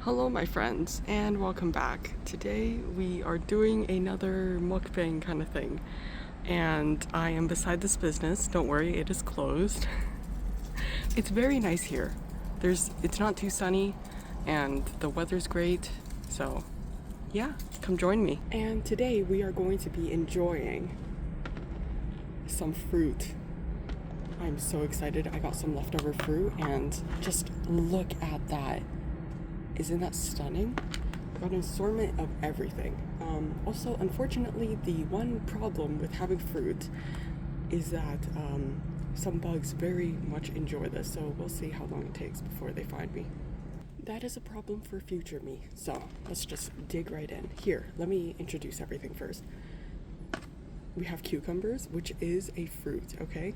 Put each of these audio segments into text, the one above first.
Hello my friends and welcome back. Today we are doing another mukbang kind of thing and I am beside this business. Don't worry, it is closed. It's very nice here. It's not too sunny and the weather's great, so yeah, come join me. And today we are going to be enjoying some fruit. I'm so excited. I got some leftover fruit and just look at that. Isn't that stunning? Got an assortment of everything. Also, unfortunately, the one problem with having fruit is that some bugs very much enjoy this, so we'll see how long it takes before they find me. That is a problem for future me, so let's just dig right in. Here, let me introduce everything first. We have cucumbers, which is a fruit, okay?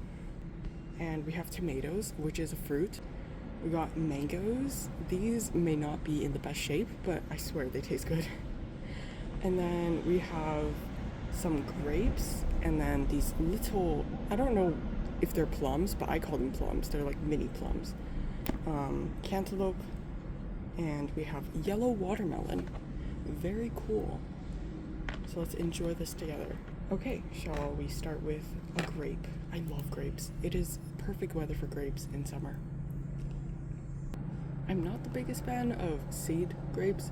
And we have tomatoes, which is a fruit. We got mangoes. These may not be in the best shape, but I swear they taste good. And then we have some grapes, and then these little, I don't know if they're plums, but I call them plums. They're like mini plums. Cantaloupe, and we have yellow watermelon. Very cool. So let's enjoy this together. Okay, shall we start with a grape? I love grapes. It is perfect weather for grapes in summer. I'm not the biggest fan of seed grapes,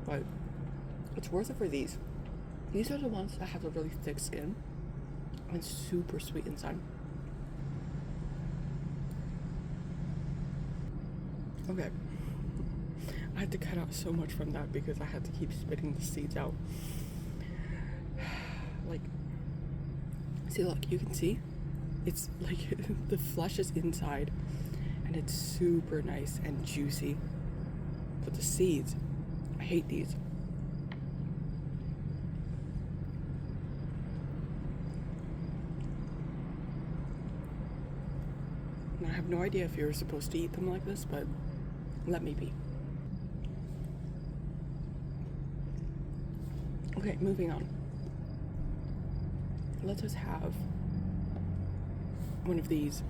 but it's worth it for these. These are the ones that have a really thick skin and super sweet inside. Okay, I had to cut out so much from that because I had to keep spitting the seeds out. Like, see, look, you can see it's like the flesh is inside and it's super nice and juicy, but the seeds, I hate these. And I have no idea if you're supposed to eat them like this, but let me be. Okay, moving on. Let us have one of these.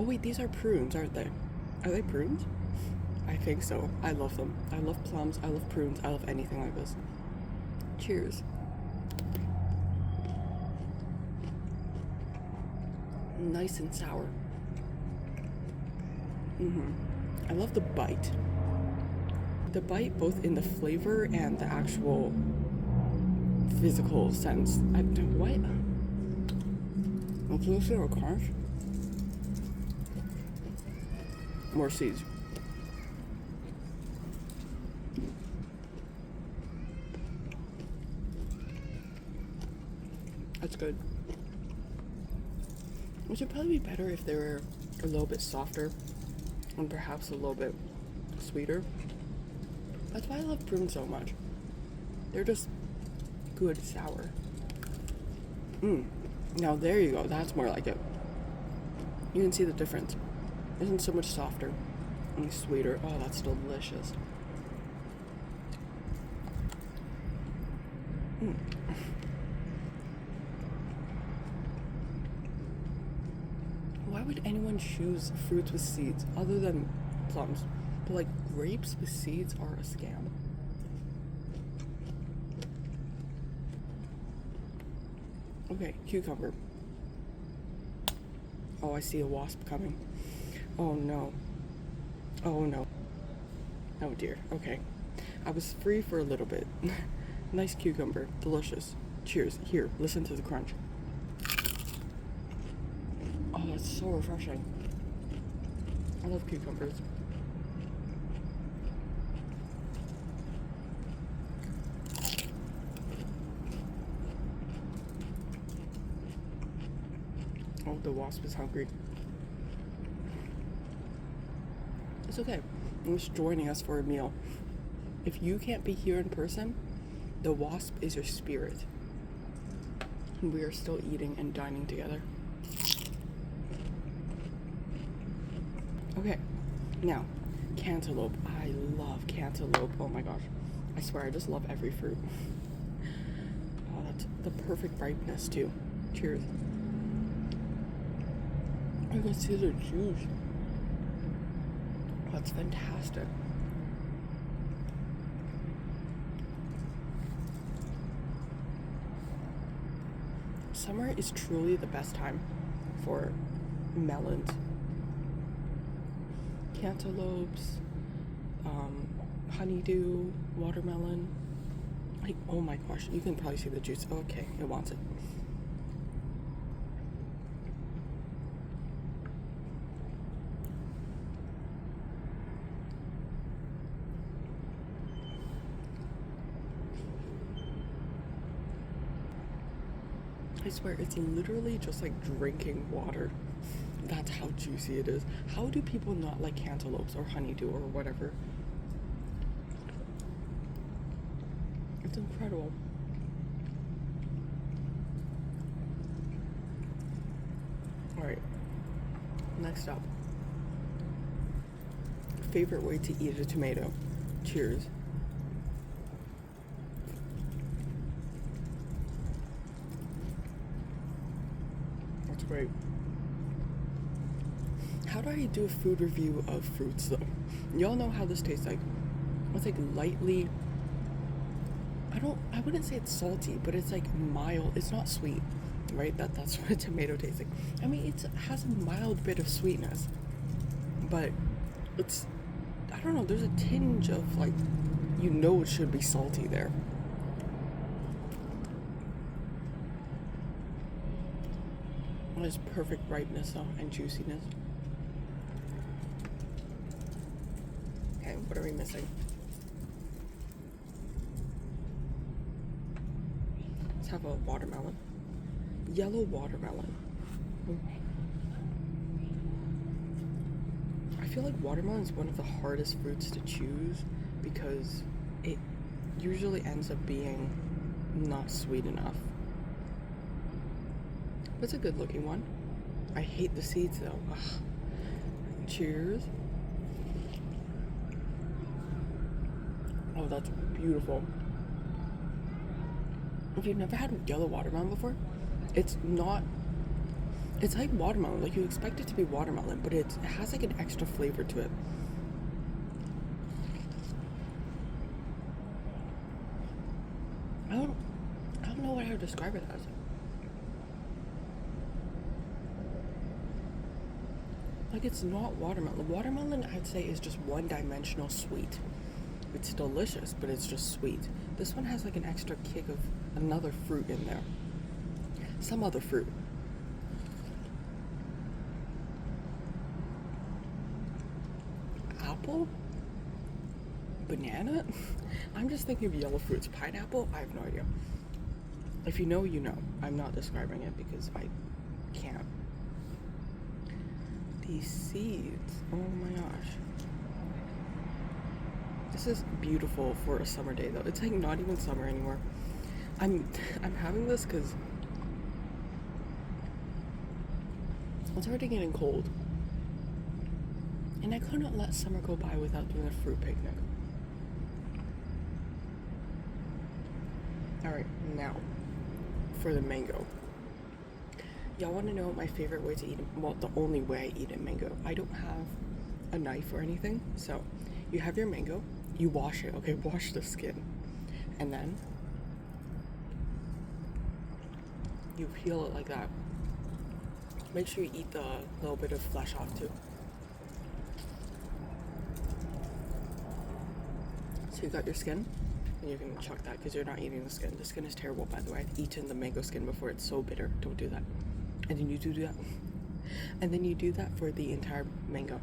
Oh wait, these are prunes, aren't they? Are they prunes? I think so. I love them. I love plums, I love prunes, I love anything like this. Cheers. Nice and sour. I love the bite. The bite both in the flavor and the actual physical sense. What? Can you see our crunch? More seeds. That's good. It would probably be better if they were a little bit softer and perhaps a little bit sweeter. That's why I love prunes so much. They're just good sour. Now there you go. That's more like it. You can see the difference. Isn't so much softer and sweeter. Oh, that's delicious. Why would anyone choose fruits with seeds other than plums? But like grapes with seeds are a scam. Okay, cucumber. Oh, I see a wasp coming. Oh no. Oh no. Oh dear. Okay. I was free for a little bit. Nice cucumber. Delicious. Cheers. Here, listen to the crunch. Oh, that's so refreshing. I love cucumbers. Oh, the wasp is hungry. It's okay. He's joining us for a meal. If you can't be here in person, the wasp is your spirit. And we are still eating and dining together. Okay, now, cantaloupe. I love cantaloupe. Oh my gosh. I swear, I just love every fruit. Oh, that's the perfect ripeness too. Cheers. I can see the juice. That's fantastic. Summer is truly the best time for melons, cantaloupes, honeydew, watermelon. Like, oh my gosh, you can probably see the juice. Okay, it wants it. I swear, it's literally just like drinking water. That's how juicy it is. How do people not like cantaloupes or honeydew or whatever? It's incredible. Alright, next up. Favorite way to eat a tomato. Cheers. That's great. How do I do a food review of fruits though? Y'all know how this tastes like. It's like lightly, I wouldn't say it's salty, but it's like mild. It's not sweet, right? That's what a tomato tastes like. I mean, it has a mild bit of sweetness, but it's, I don't know, there's a tinge of like, you know, it should be salty there. There's perfect ripeness though, and juiciness. Okay, what are we missing? Let's have a watermelon. Yellow watermelon. I feel like watermelon is one of the hardest fruits to choose because it usually ends up being not sweet enough. But it's a good looking one. I hate the seeds though. Ugh. Cheers. Oh, that's beautiful. If you've never had yellow watermelon before, it's like watermelon. Like, you expect it to be watermelon, but it has like an extra flavor to it. I don't know what I would describe it as. Like, it's not watermelon. Watermelon, I'd say, is just one-dimensional sweet. It's delicious, but it's just sweet. This one has like an extra kick of another fruit in there. Some other fruit. Apple? Banana? I'm just thinking of yellow fruits. Pineapple? I have no idea. If you know, you know. I'm not describing it because I can't. These seeds. Oh my gosh. This is beautiful for a summer day though. It's like not even summer anymore. I'm having this because it's already getting cold. And I couldn't let summer go by without doing a fruit picnic. Alright, now for the mango. Y'all want to know my favorite way to eat it? Well, the only way I eat a mango. I don't have a knife or anything. So you have your mango, you wash it, okay? Wash the skin. And then you peel it like that. Make sure you eat the little bit of flesh off too. So you got your skin, and you can chuck that because you're not eating the skin. The skin is terrible, by the way. I've eaten the mango skin before. It's so bitter. Don't do that. And then you do that. And then you do that for the entire mango.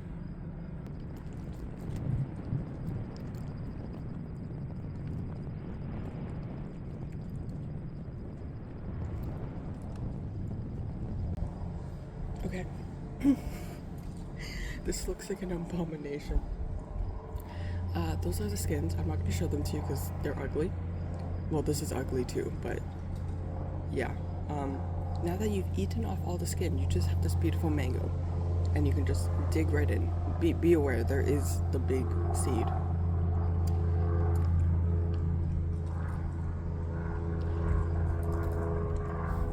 Okay. This looks like an abomination. Those are the skins. I'm not going to show them to you because they're ugly. Well, this is ugly too, but yeah. Now that you've eaten off all the skin, you just have this beautiful mango. And you can just dig right in. Be aware, there is the big seed.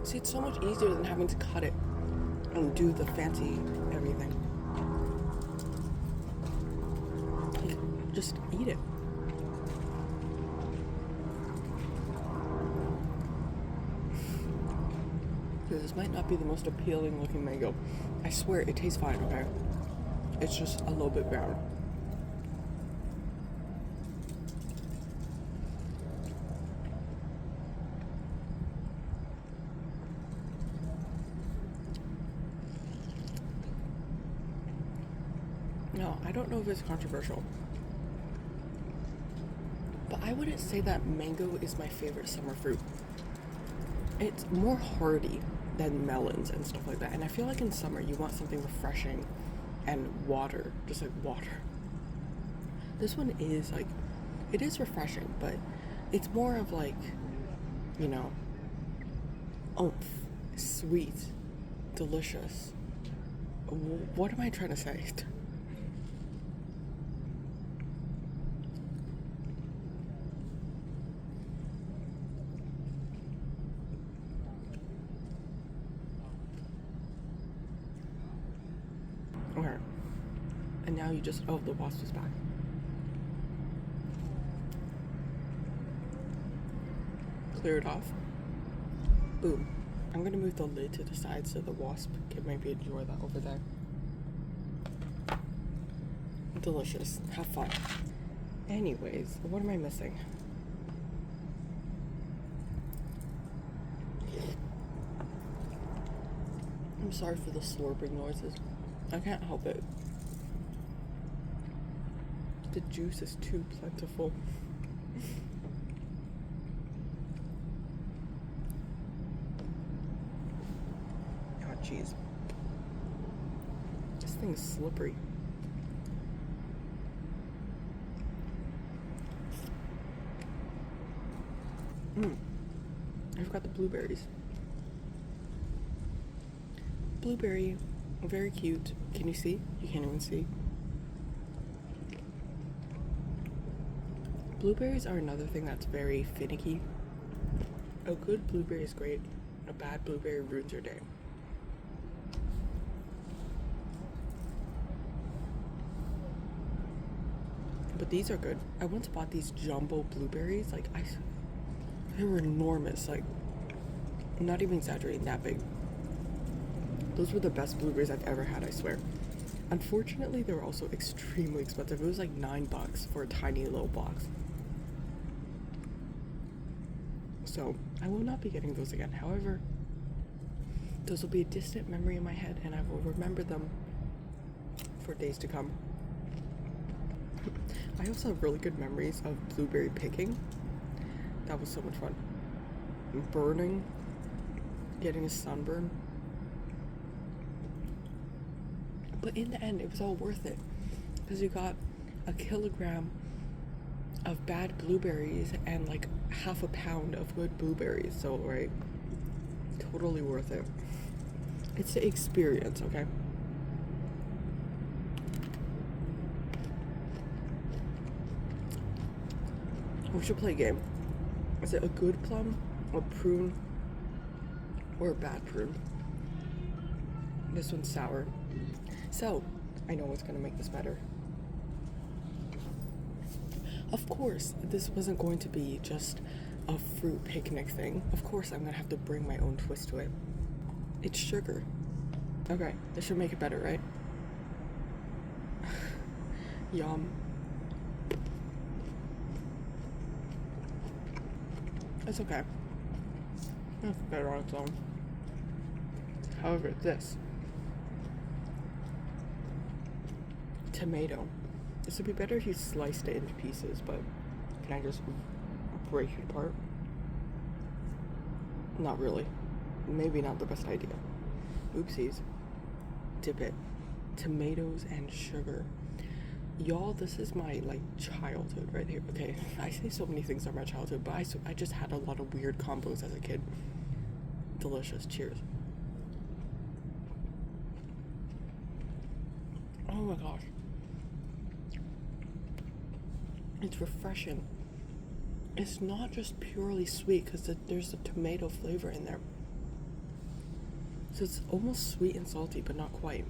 See, it's so much easier than having to cut it and do the fancy everything. just eat it. This might not be the most appealing looking mango. I swear it tastes fine, okay? It's just a little bit brown. No, I don't know if it's controversial, but I wouldn't say that mango is my favorite summer fruit. It's more hardy than melons and stuff like that, and I feel like in summer you want something refreshing and water, just like water. This one is like, it is refreshing, but it's more of like, you know, oomph, sweet, delicious. What am I trying to say? Okay. And now you just, oh, the wasp is back. Clear it off. Boom. I'm gonna move the lid to the side so the wasp can maybe enjoy that over there. Delicious. Have fun. Anyways, what am I missing? I'm sorry for the slurping noises. I can't help it. The juice is too plentiful. Oh, jeez. This thing's slippery. I forgot the blueberries. Blueberry, very cute. Can you see? You can't even see. Blueberries are another thing that's very finicky. A good blueberry is great. A bad blueberry ruins your day. But these are good. I once bought these jumbo blueberries. Like, they were enormous. Like, I'm not even exaggerating, that big. Those were the best blueberries I've ever had, I swear. Unfortunately, they were also extremely expensive. It was like $9 for a tiny little box. So, I will not be getting those again. However, those will be a distant memory in my head, and I will remember them for days to come. I also have really good memories of blueberry picking. That was so much fun. Burning, getting a sunburn. But in the end, it was all worth it, because you got a kilogram of bad blueberries and like half a pound of good blueberries. So, right, totally worth it. It's the experience, okay? We should play a game. Is it a good plum, a prune, or a bad prune? This one's sour. So, I know what's gonna make this better. Of course, this wasn't going to be just a fruit picnic thing. Of course, I'm gonna have to bring my own twist to it. It's sugar. Okay, this should make it better, right? Yum. It's okay. It's better on its own. However, this tomato. This would be better if you sliced it into pieces, but can I just break it apart? Not really. Maybe not the best idea. Oopsies. Dip it. Tomatoes and sugar. Y'all, this is my, like, childhood right here. Okay, I say so many things are my childhood, but I just had a lot of weird combos as a kid. Delicious. Cheers. Oh my gosh. It's refreshing. It's not just purely sweet, because there's a tomato flavor in there. So it's almost sweet and salty, but not quite.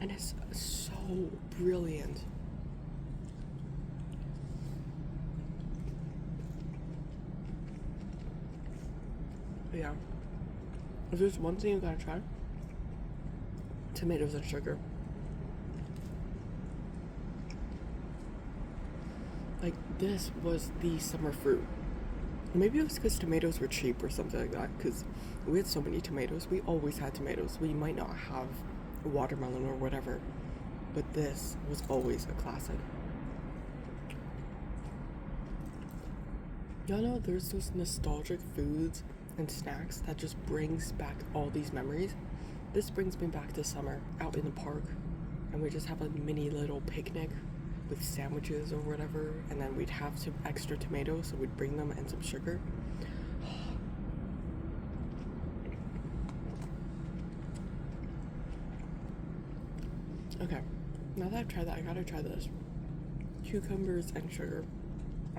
And it's so brilliant. But yeah, if there's one thing you gotta try, tomatoes and sugar. Like, this was the summer fruit. Maybe it was because tomatoes were cheap or something like that, because we had so many tomatoes. We always had tomatoes. We might not have watermelon or whatever, but this was always a classic. Y'all know there's those nostalgic foods and snacks that just brings back all these memories. This brings me back to summer out in the park, and we just have a mini little picnic with sandwiches or whatever, and then we'd have some extra tomatoes, so we'd bring them and some sugar. Okay, now that I've tried that, I gotta try this. Cucumbers and sugar.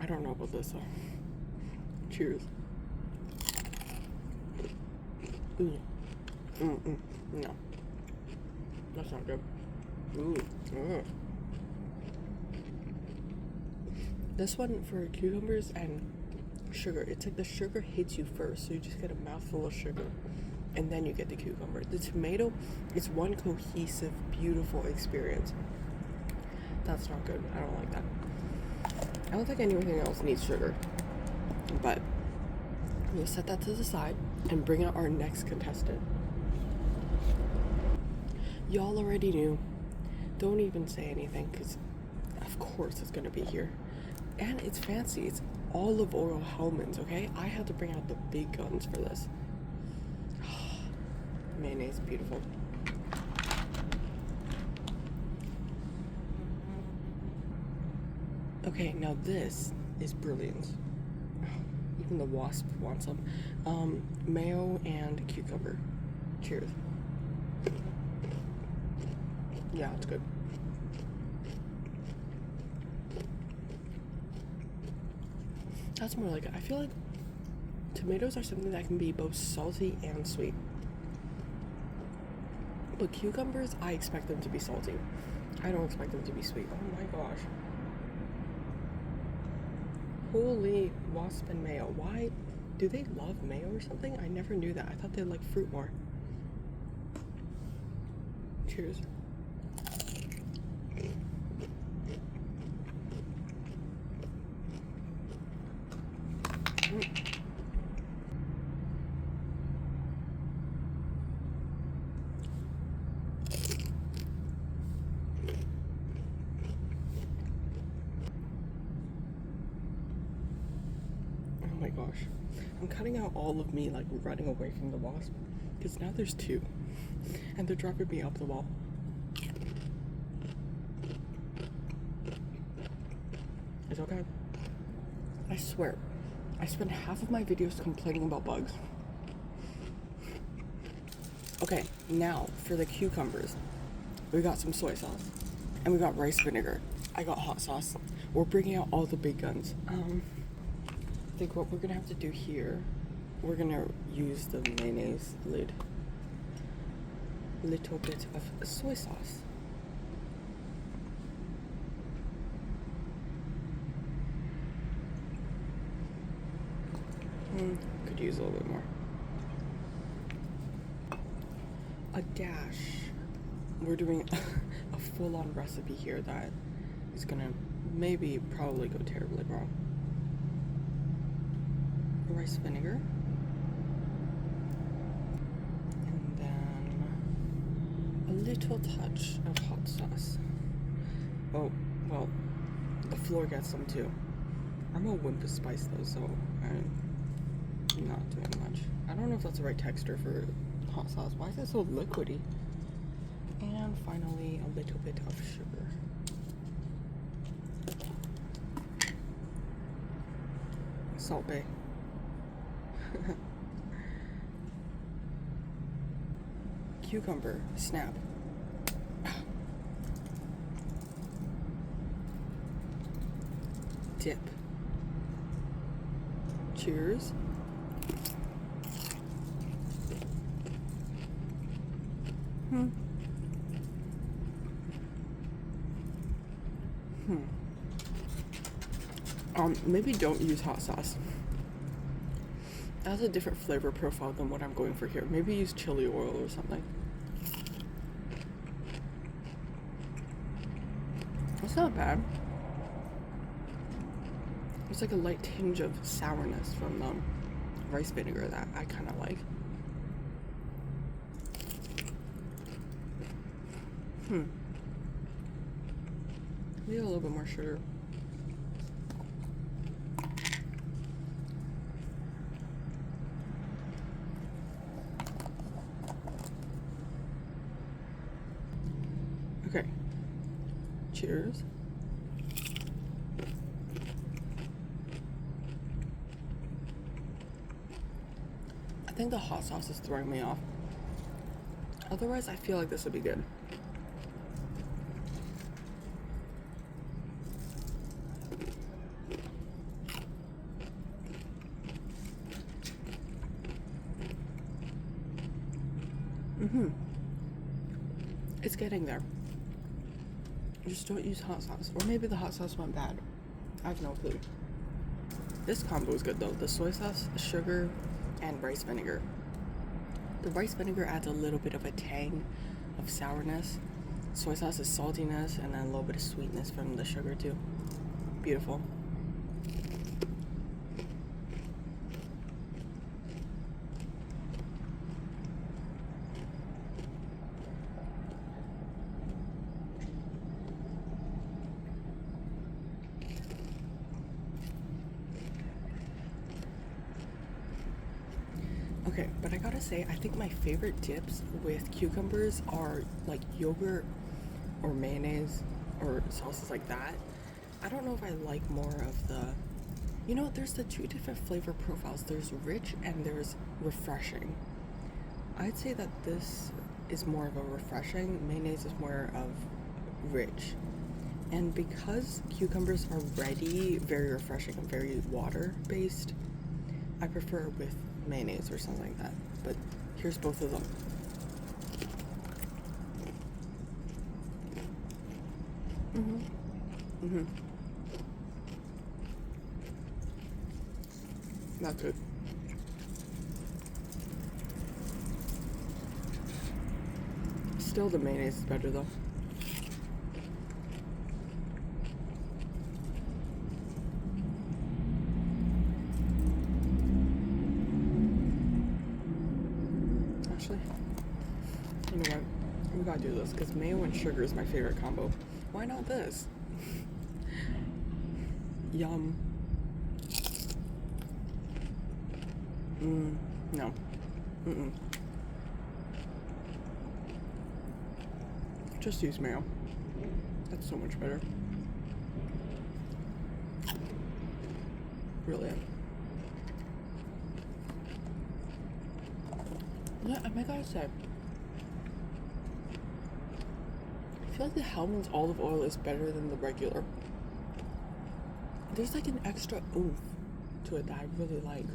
I don't know about this though. Cheers. Ooh. No. That's not good. Ooh. Ugh. This one for cucumbers and sugar, it's like the sugar hits you first, so you just get a mouthful of sugar, and then you get the cucumber. The tomato is one cohesive, beautiful experience. That's not good. I don't like that. I don't think anything else needs sugar, but we'll set that to the side and bring out our next contestant. Y'all already knew. Don't even say anything, because of course it's gonna be here. And it's fancy. It's olive oil almonds, okay? I had to bring out the big guns for this. Mayonnaise, beautiful. Okay, now this is brilliant. Even the wasp wants some. Mayo and cucumber. Cheers. Yeah, it's good. That's more like it. I feel like tomatoes are something that can be both salty and sweet. But cucumbers, I expect them to be salty. I don't expect them to be sweet. Oh my gosh. Holy wasp and mayo. Why? Do they love mayo or something? I never knew that. I thought they liked fruit more. Cheers. Oh my gosh. I'm cutting out all of me like running away from the wasp, because now there's two and they're driving me up the wall. It's okay. I swear, I spend half of my videos complaining about bugs. Okay, now for the cucumbers. We got some soy sauce and we got rice vinegar. I got hot sauce. We're bringing out all the big guns. I think what we're gonna have to do here, we're gonna use the mayonnaise lid. Little bit of soy sauce. Could use a little bit more. A dash. We're doing a full-on recipe here that is gonna probably go terribly wrong. Rice vinegar. And then a little touch of hot sauce. Oh, well, the floor gets some too. I'm a wimp of spice though, so I'm not doing much. I don't know if that's the right texture for hot sauce. Why is it so liquidy? And finally, a little bit of sugar. Salt Bay. Cucumber, snap. Dip. Cheers. Maybe don't use hot sauce. It has a different flavor profile than what I'm going for here. Maybe use chili oil or something. It's not bad. There's like a light tinge of sourness from the rice vinegar that I kind of like. Maybe a little bit more sugar. Okay. Cheers. I think the hot sauce is throwing me off. Otherwise, I feel like this would be good. It's getting there. Just don't use hot sauce. Or maybe the hot sauce went bad. I have no clue. This combo is good though. The soy sauce, sugar, and rice vinegar. The rice vinegar adds a little bit of a tang of sourness. Soy sauce is saltiness, and then a little bit of sweetness from the sugar too. Beautiful. Okay, but I gotta say, I think my favorite dips with cucumbers are like yogurt or mayonnaise or sauces like that. I don't know if I like more of the, there's the two different flavor profiles. There's rich and there's refreshing. I'd say that this is more of a refreshing. Mayonnaise is more of rich. And because cucumbers are already very refreshing and very water-based, I prefer it with mayonnaise or something like that. But here's both of them. Not good. Still, the mayonnaise is better though. Actually, you know what? We gotta do this because mayo and sugar is my favorite combo. Why not this? Yum. No. Just use mayo. That's so much better. Brilliant. Yeah, I gotta say, I feel like the Hellmann's olive oil is better than the regular. There's like an extra oomph to it that I really like.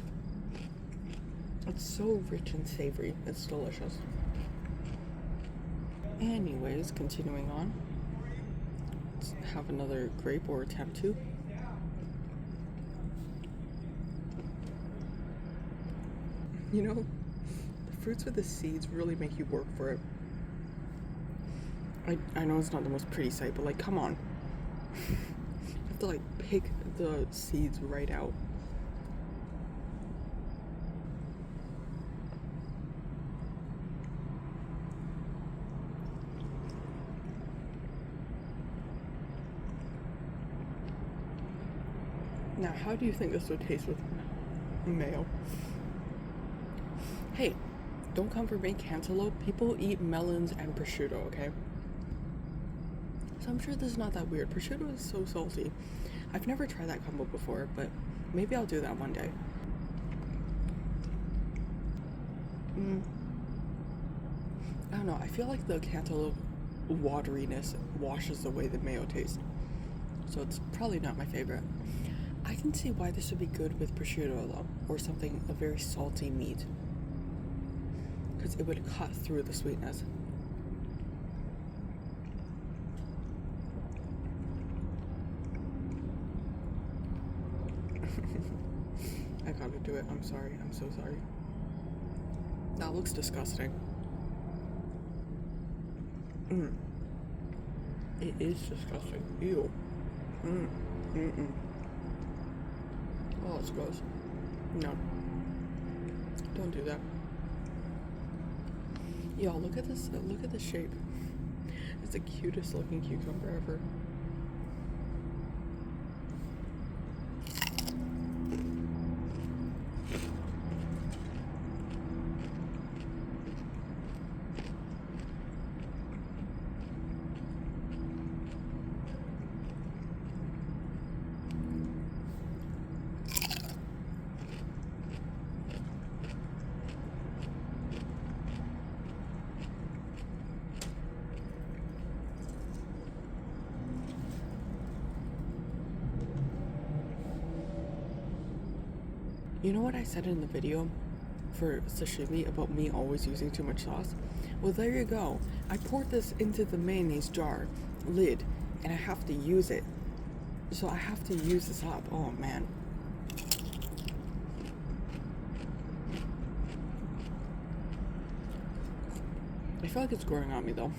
It's so rich and savory. It's delicious. Anyways, continuing on. Let's have another grape or attempt to. The fruits with the seeds really make you work for it. I know it's not the most pretty sight, but like, come on. You have to like pick the seeds right out. Now, how do you think this would taste with mayo? Hey, don't come for me, cantaloupe. People eat melons and prosciutto, okay? So I'm sure this is not that weird. Prosciutto is so salty. I've never tried that combo before, but maybe I'll do that one day. I don't know. I feel like the cantaloupe wateriness washes away the mayo taste. So it's probably not my favorite. I can see why this would be good with prosciutto though, or something, a very salty meat. Because it would cut through the sweetness. I gotta do it. I'm sorry. I'm so sorry. That looks disgusting. It is disgusting. Ew. Oh, it's gross. No. Don't do that. Y'all, look at this. Look at the shape. It's the cutest looking cucumber ever. You know what I said in the video for sashimi about me always using too much sauce? Well, there you go. I poured this into the mayonnaise jar lid and I have to use it. So I have to use this up. Oh man. I feel like it's growing on me though.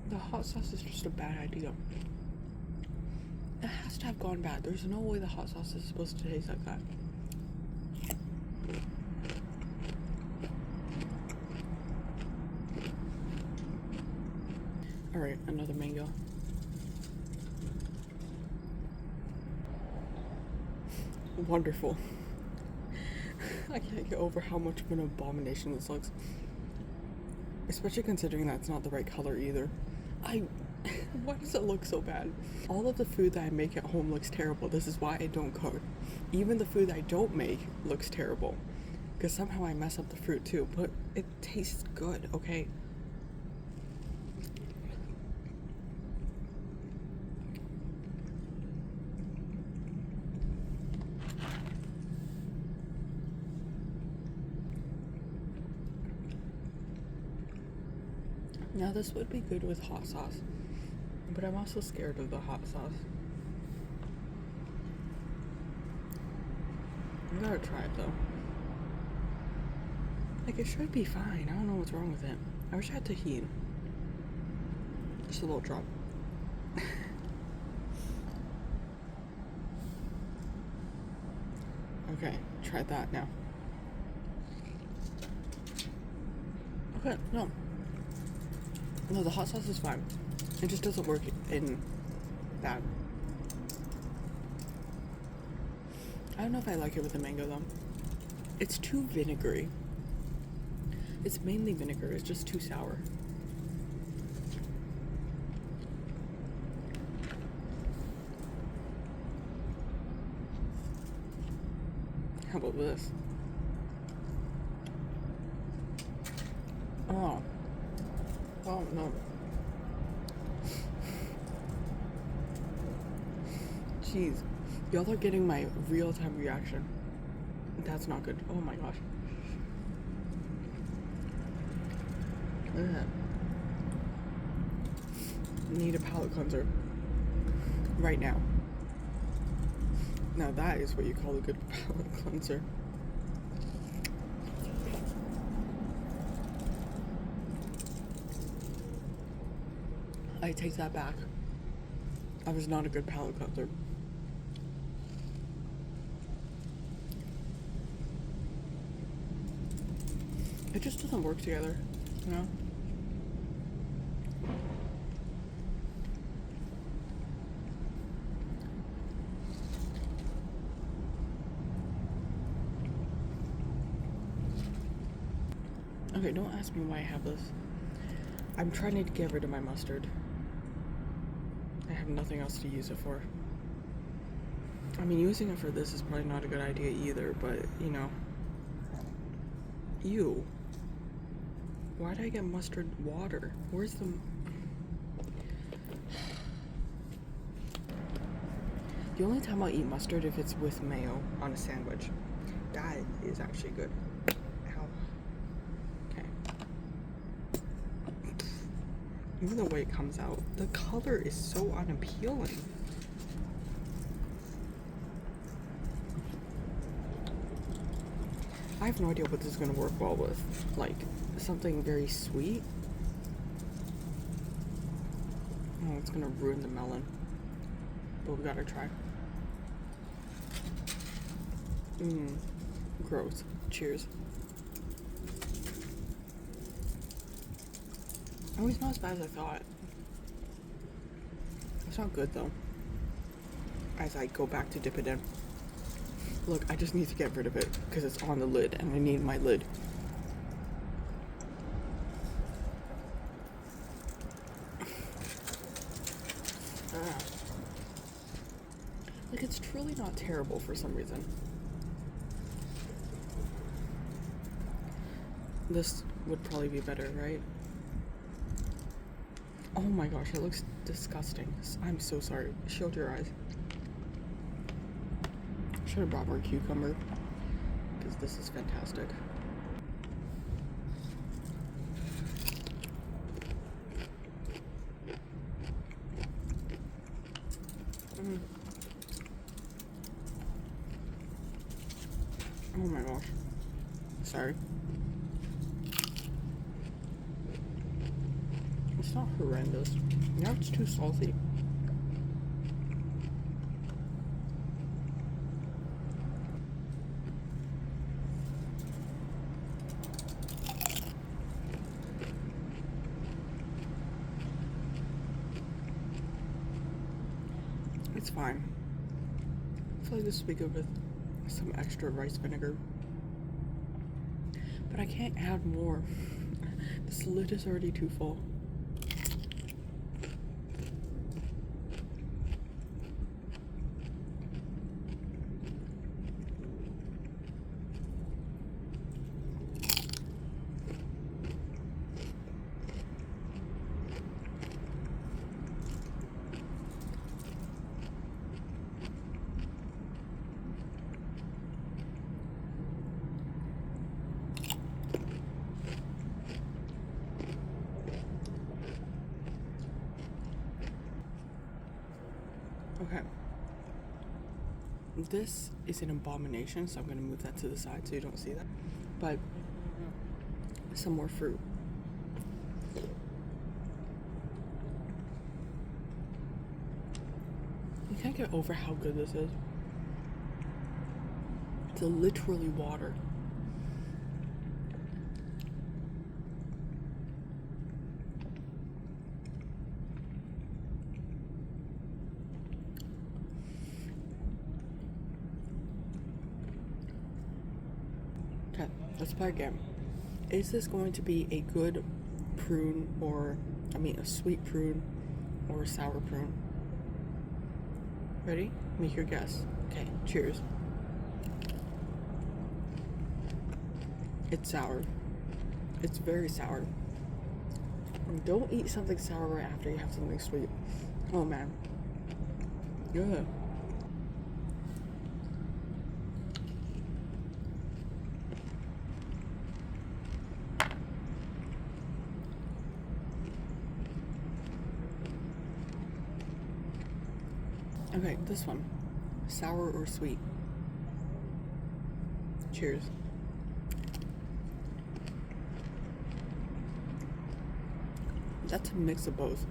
The hot sauce is just a bad idea. It has to have gone bad. There's no way the hot sauce is supposed to taste like that. Alright, another mango. Wonderful. I can't get over how much of an abomination this looks. Especially considering that's not the right color either. Why does it look so bad? All of the food that I make at home looks terrible. This is why I don't cook. Even the food I don't make looks terrible. Because somehow I mess up the fruit too. But it tastes good, okay? Now this would be good with hot sauce. But I'm also scared of the hot sauce. I'm gonna try it though. Like, it should be fine. I don't know what's wrong with it. I wish I had tahini. Just a little drop. Okay, try that now. Okay, no. No, the hot sauce is fine. It just doesn't work in that. I don't know if I like it with the mango though. It's too vinegary. It's mainly vinegar. It's just too sour. How about this? Oh. Oh no. Jeez. Y'all are getting my real-time reaction. That's not good. Oh my gosh. Ugh. Need a palate cleanser. Right now. Now that is what you call a good palate cleanser. I take that back. I was not a good palate cleanser. It just doesn't work together, you know? Okay, don't ask me why I have this. I'm trying to get rid of my mustard. I have nothing else to use it for. I mean, using it for this is probably not a good idea either, but, you know. Ew. Why did I get mustard water? Where's the... The only time I'll eat mustard if it's with mayo on a sandwich. That is actually good. Ow. Okay. Even the way it comes out, the color is so unappealing. I have no idea what this is gonna work well with. Like, something very sweet. Oh, it's gonna ruin the melon. But we gotta try. Gross. Cheers. Oh, it's not as bad as I thought. It's not good though. As I go back to dip it in. Look, I just need to get rid of it because it's on the lid and I need my lid. Like, it's truly not terrible for some reason. This would probably be better, right? Oh my gosh, it looks disgusting. I'm so sorry. Shield your eyes. Should have brought more cucumber because this is fantastic. Oh my gosh. Sorry. It's not horrendous. Now it's too salty. It's fine. I feel like this would be good with some extra rice vinegar. But I can't add more. This lid is already too full. Okay. This is an abomination, so I'm going to move that to the side so you don't see that. But some more fruit. You can't get over how good this is. It's literally water. Okay, let's play again. Is this going to be a good prune a sweet prune or a sour prune? Ready? Make your guess. Okay, cheers. It's sour. It's very sour. And don't eat something sour right after you have something sweet. Oh man. Good. Okay, this one. Sour or sweet? Cheers. That's a mix of both.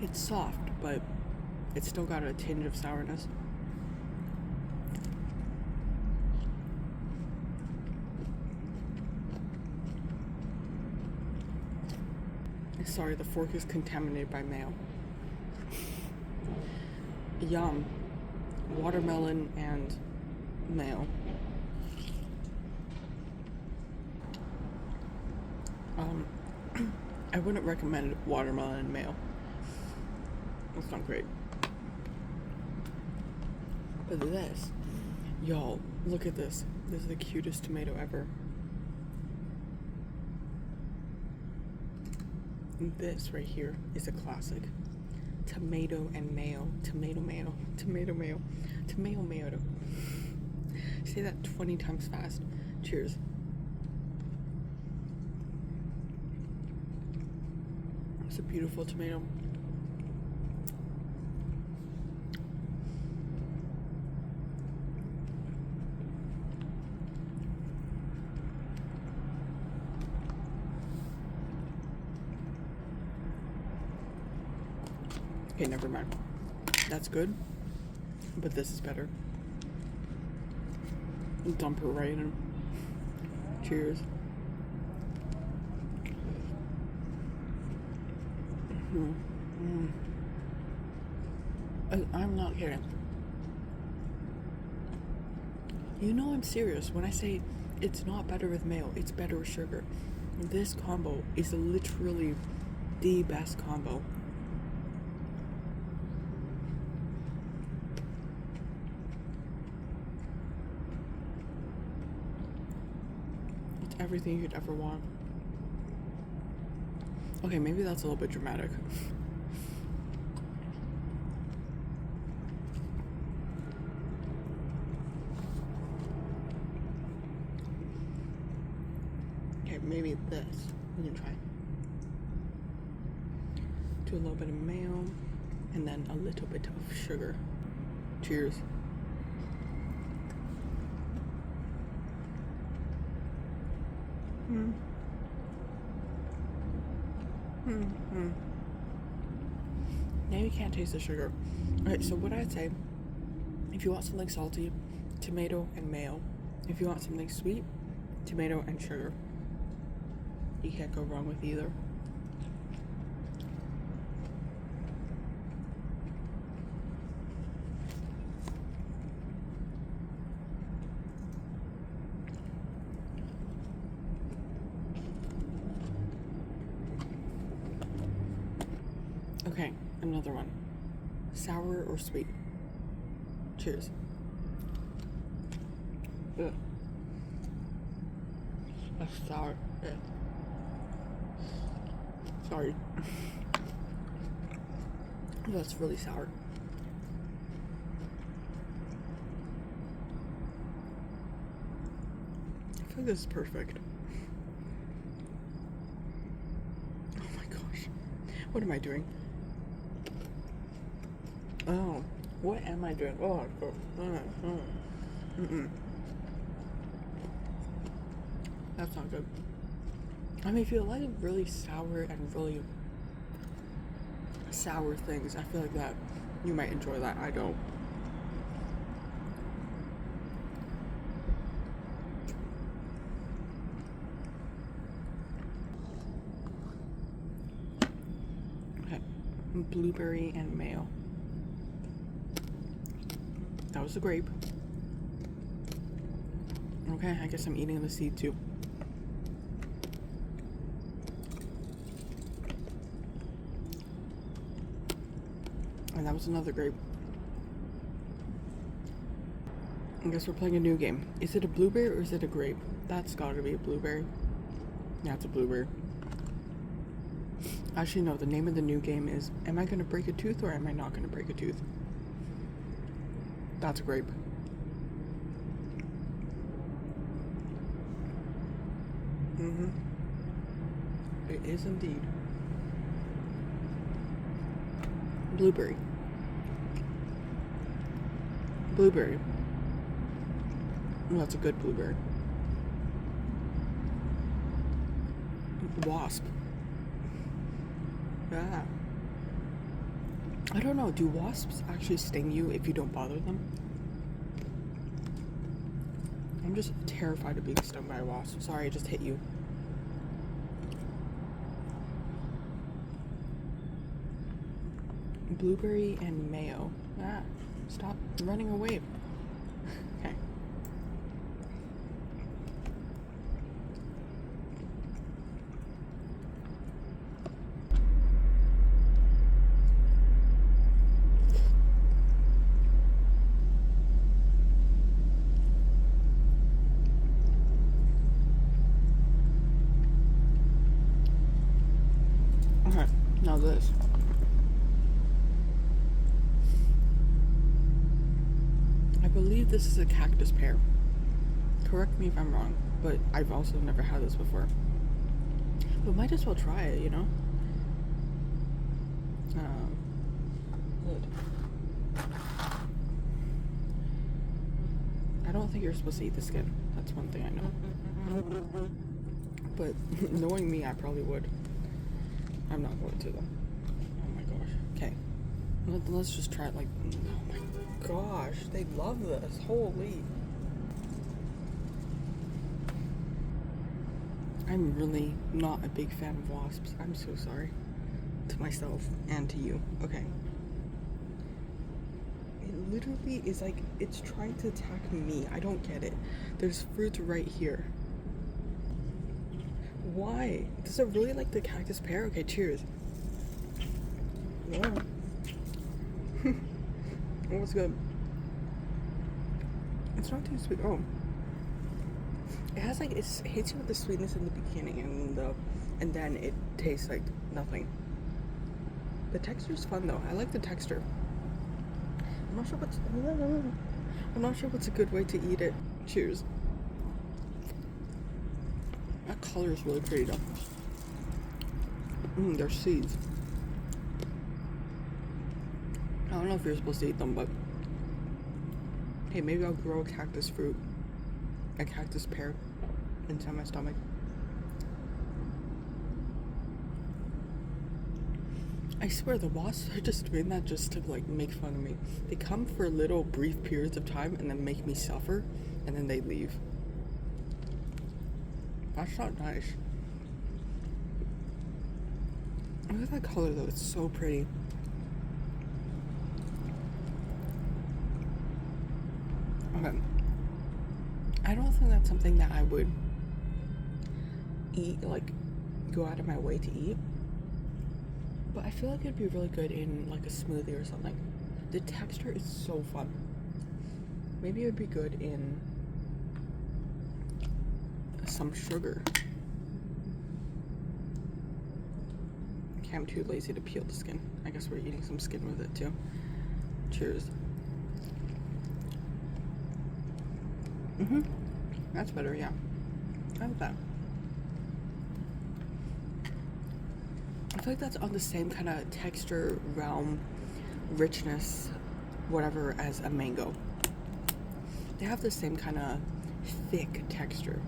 It's soft, but it's still got a tinge of sourness. Sorry, the fork is contaminated by mayo. Yum. Watermelon and mayo. I wouldn't recommend watermelon and mayo. It's not great. But this, y'all, look at this. This is the cutest tomato ever. This right here is a classic. Tomato and mayo. Tomato mayo. Tomato mayo. Tomato mayo. Say that 20 times fast. Cheers. It's a beautiful tomato. Okay, never mind. That's good, but this is better. Dump it right in. Cheers. I'm not kidding. You know I'm serious when I say it's not better with mayo, it's better with sugar. This combo is literally the best combo. It's everything you'd ever want. Okay, maybe that's a little bit dramatic. Maybe this we can try. Do a little bit of mayo and then a little bit of sugar. Cheers. Now you can't taste the sugar. Alright, so what I'd say, if you want something salty, tomato and mayo. If you want something sweet, tomato and sugar. You can't go wrong with either. Okay, another one. Sour or sweet? Cheers. Ugh. That's sour. Yeah. Sorry. That's really sour. I feel like this is perfect. Oh my gosh. What am I doing? Oh, what am I doing? Oh, that's not good. I mean, if you like really sour and really sour things, I feel like that you might enjoy that. I don't. Okay, blueberry and mayo. That was the grape. Okay, I guess I'm eating the seed too. And that was another grape. I guess we're playing a new game. Is it a blueberry or is it a grape? That's gotta be a blueberry. Yeah, it's a blueberry. Actually, no, the name of the new game is, am I gonna break a tooth or am I not gonna break a tooth? That's a grape. It is indeed. Blueberry. Blueberry. Oh, that's a good blueberry. Wasp. Yeah. I don't know, do wasps actually sting you if you don't bother them? I'm just terrified of being stung by a wasp. Sorry, I just hit you. Blueberry and mayo. Ah, stop running away. Okay. Okay, now this. I believe this is a cactus pear. Correct me if I'm wrong, but I've also never had this before. But might as well try it, you know? Good. I don't think you're supposed to eat the skin. That's one thing I know. But knowing me, I probably would. I'm not going to though. Oh my gosh. Okay. Let's just try it like, oh my gosh, they love this. Holy. I'm really not a big fan of wasps. I'm so sorry. To myself and to you. Okay. It literally is like, it's trying to attack me. I don't get it. There's fruit right here. Why? Does it really like the cactus pear? Okay, cheers. Yeah. It was good. It's not too sweet. Oh. It has like, it hits you with the sweetness in the beginning and then it tastes like nothing. The texture's fun though. I like the texture. I'm not sure what's a good way to eat it. Cheers. That color is really pretty though. They're seeds. I don't know if you're supposed to eat them, but hey, maybe I'll grow a cactus fruit, a cactus pear inside my stomach. I swear the wasps are just doing that just to like make fun of me. They come for little brief periods of time and then make me suffer and then they leave. That's not nice. Look at that color though, it's so pretty. Okay. I don't think that's something that I would eat, like go out of my way to eat. But I feel like it'd be really good in like a smoothie or something. The texture is so fun. Maybe it would be good in some sugar. Okay, I'm too lazy to peel the skin. I guess we're eating some skin with it too. Cheers. That's better, yeah. I like that. I feel like that's on the same kind of texture, realm, richness, whatever as a mango. They have the same kind of thick texture.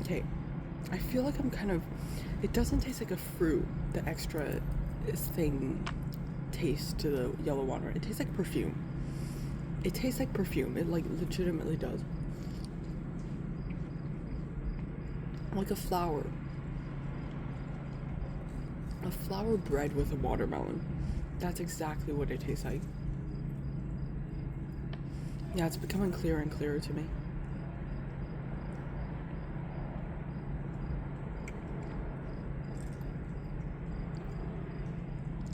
Okay, I feel like I'm kind of, it doesn't taste like a fruit, the extra thing taste to the yellow water. It tastes like perfume. It tastes like perfume. It like legitimately does. Like a flower. A flower bread with a watermelon. That's exactly what it tastes like. Yeah, it's becoming clearer and clearer to me.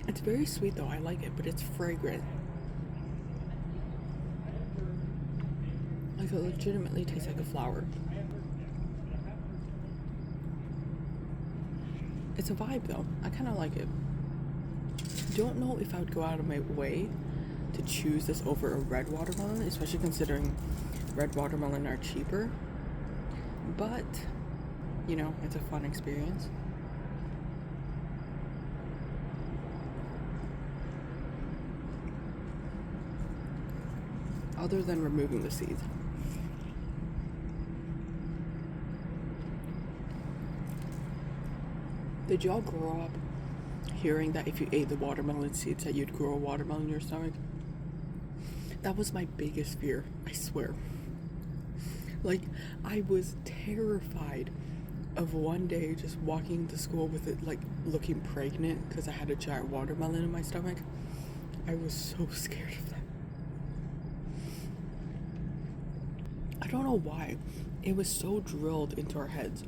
It's very sweet though, I like it, but it's fragrant. Like it legitimately tastes like a flower. It's a vibe though, I kind of like it. Don't know if I would go out of my way to choose this over a red watermelon, especially considering red watermelon are cheaper. But, you know, it's a fun experience. Other than removing the seeds. Did y'all grow up hearing that if you ate the watermelon seeds that you'd grow a watermelon in your stomach? That was my biggest fear, I swear. Like, I was terrified of one day just walking to school with it, like, looking pregnant because I had a giant watermelon in my stomach. I was so scared of that. I don't know why. It was so drilled into our heads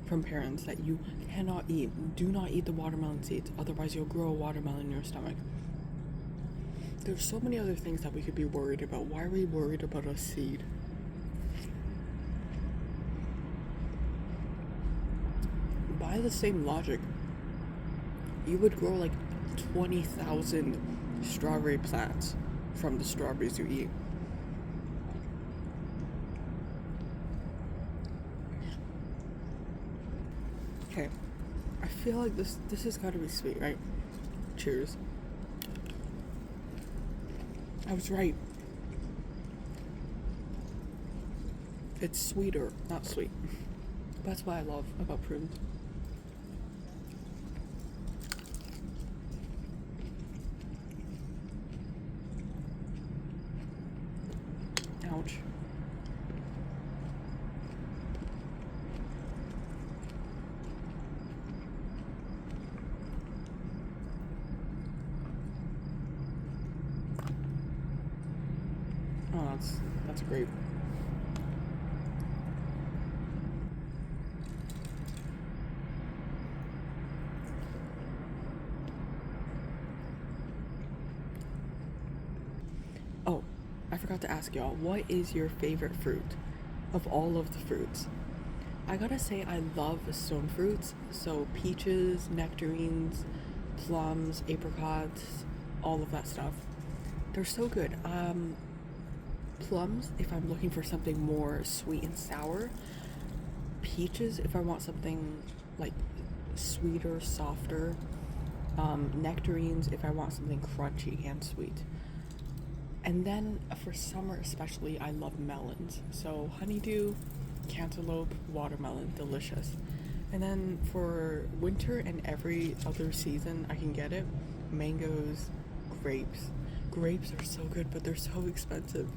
from parents that you cannot eat, do not eat the watermelon seeds, otherwise you'll grow a watermelon in your stomach. There's so many other things that we could be worried about. Why are we worried about a seed? By the same logic, you would grow like 20,000 strawberry plants from the strawberries you eat. Okay, I feel like this has got to be sweet, right? Cheers. I was right. It's sweeter, not sweet. That's what I love about prunes. Ouch. Oh, that's great. Oh, I forgot to ask y'all, what is your favorite fruit of all of the fruits? I gotta say, I love stone fruits, so peaches, nectarines, plums, apricots, all of that stuff. They're so good. Plums, if I'm looking for something more sweet and sour. Peaches, if I want something like sweeter, softer. Nectarines, if I want something crunchy and sweet. And then for summer especially, I love melons. So honeydew, cantaloupe, watermelon, delicious. And then for winter and every other season I can get it, mangoes, grapes. Grapes are so good, but they're so expensive.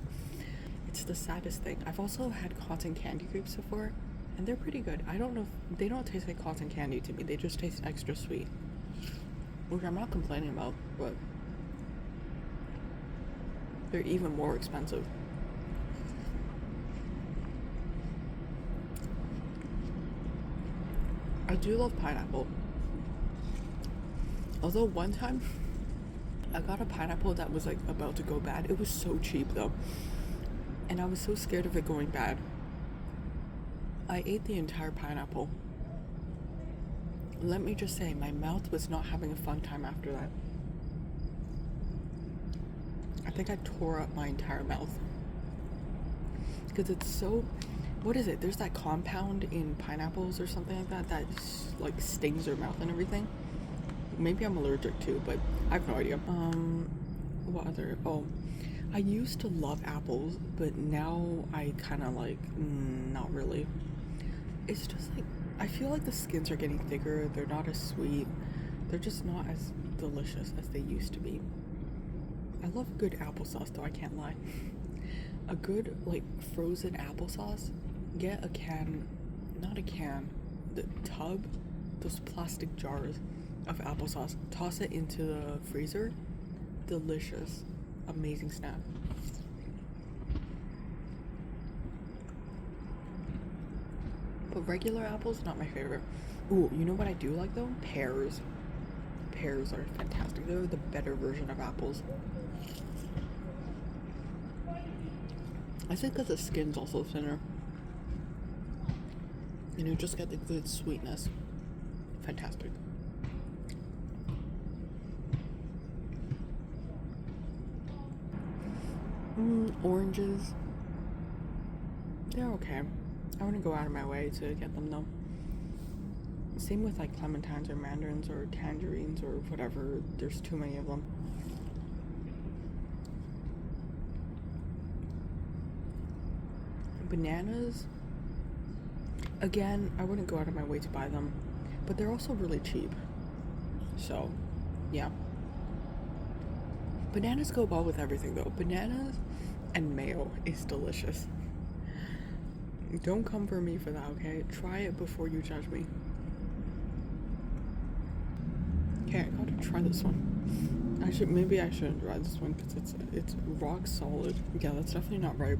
It's the saddest thing. I've also had cotton candy grapes before, and they're pretty good. I don't know if they don't taste like cotton candy to me. They just taste extra sweet, which I'm not complaining about, but they're even more expensive. I do love pineapple. Although one time I got a pineapple that was like about to go bad. It was so cheap though. And I was so scared of it going bad. I ate the entire pineapple. Let me just say, my mouth was not having a fun time after that. I think I tore up my entire mouth. Because it's so, what is it? There's that compound in pineapples or something like that that like stings your mouth and everything. Maybe I'm allergic to, but I have no idea. What other? Oh, I used to love apples, but now I kind of like, not really. It's just like, I feel like the skins are getting thicker. They're not as sweet. They're just not as delicious as they used to be. I love a good applesauce though, I can't lie. A good like frozen applesauce, get a can, not a can, the tub, those plastic jars of applesauce, toss it into the freezer. Delicious. Amazing snack. But regular apples, not my favorite. Ooh, you know what I do like though? Pears. Pears are fantastic. They're the better version of apples. I think because the skin's also thinner. And you just get the good sweetness. Fantastic. Oranges. They're okay. I wouldn't go out of my way to get them though. Same with like clementines or mandarins or tangerines or whatever. There's too many of them. Bananas, again, I wouldn't go out of my way to buy them, but they're also really cheap. So, yeah. Bananas go well with everything though. Bananas and mayo is delicious. Don't come for me for that, okay? Try it before you judge me. Okay, I gotta try this one. Maybe I shouldn't try this one because it's rock solid. Yeah, that's definitely not right.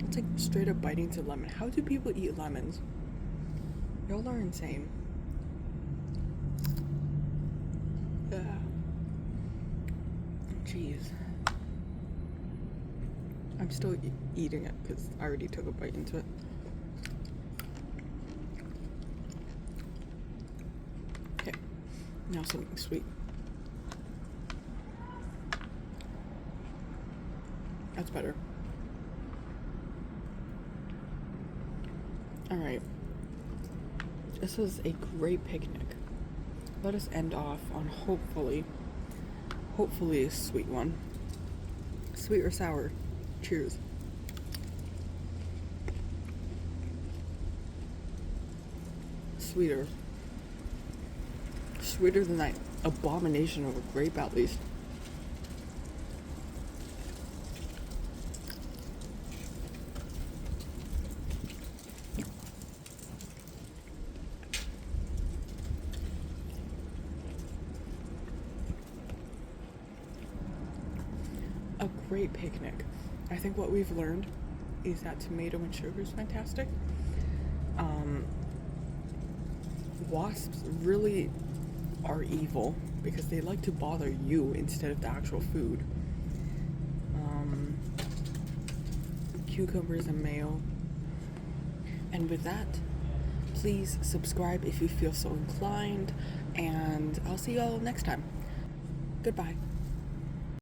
It's like straight up biting to lemon. How do people eat lemons? Y'all are insane. Jeez. I'm still eating it because I already took a bite into it. Okay, now something sweet. That's better. Alright. This was a great picnic. Let us end off on hopefully a sweet one. Sweet or sour? Cheers. Sweeter. Sweeter than that abomination of a grape, at least. A great picnic. I think what we've learned is that tomato and sugar is fantastic. Wasps really are evil because they like to bother you instead of the actual food. Cucumbers and mayo. And with that, please subscribe if you feel so inclined, and I'll see y'all next time. Goodbye.